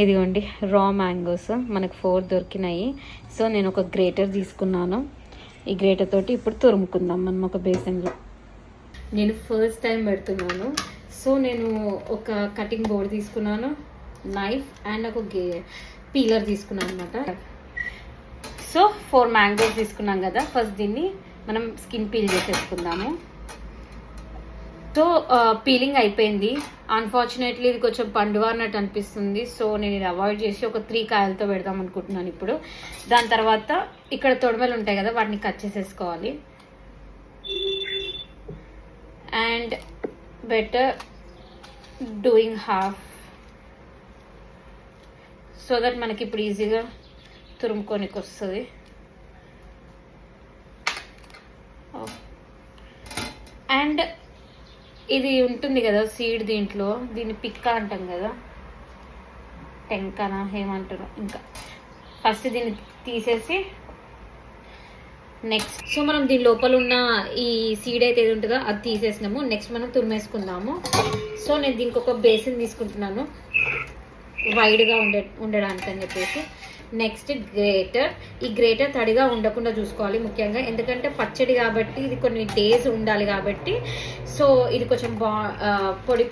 ఇదిగోండి రా మ్యాంగోస్ మనకు 4 దొరికినాయి. సో నేను ఒక గ్రేటర్ తీసుకున్నాను. ఈ గ్రేటర్ తోటి ఇప్పుడు తురుముకుందాం మనం ఒక బేసన్లో. నేను ఫస్ట్ టైం పెడుతున్నాను. సో నేను ఒక కటింగ్ బోర్డ్ తీసుకున్నాను, నైఫ్ అండ్ ఒక పీలర్ తీసుకున్నాను అనమాట. సో 4 మ్యాంగోస్ తీసుకున్నాం కదా, ఫస్ట్ దీన్ని మనం స్కిన్ పీల్ చేసేసుకుందాము. సో పీలింగ్ అయిపోయింది. అన్ఫార్చునేట్లీ ఇది కొంచెం పండువారినట్టు అనిపిస్తుంది. సో నేను ఇది అవాయిడ్ చేసి ఒక 3 కాయలతో పెడదాం అనుకుంటున్నాను ఇప్పుడు. దాని తర్వాత ఇక్కడ తొడమలు ఉంటాయి కదా, వాటిని కట్ చేసేసుకోవాలి. And better doing half so that మనకి ఇప్పుడు ఈజీగా తురుముకోనికి వస్తుంది. అండ్ ఇది ఉంటుంది కదా సీడ్, దీంట్లో దీన్ని పిక్క అంటాం కదా, టెంకనా ఏమంటారు. ఇంకా ఫస్ట్ దీన్ని తీసేసి నెక్స్ట్ సో మనం దీని లోపల ఉన్న ఈ సీడ్ అయితే ఏది ఉంటుందో అది తీసేసినాము. నెక్స్ట్ మనం తురిమేసుకుందాము. సో నేను దీనికి ఒక బేసిన్ తీసుకుంటున్నాను వైడ్గా ఉండడానికి అని చెప్పేసి. Next greater. ఈ గ్రేటర్ తడిగా ఉండకుండా చూసుకోవాలి ముఖ్యంగా, ఎందుకంటే పచ్చడి కాబట్టి ఇది కొన్ని డేస్ ఉండాలి కాబట్టి. సో ఇది కొంచెం పొడి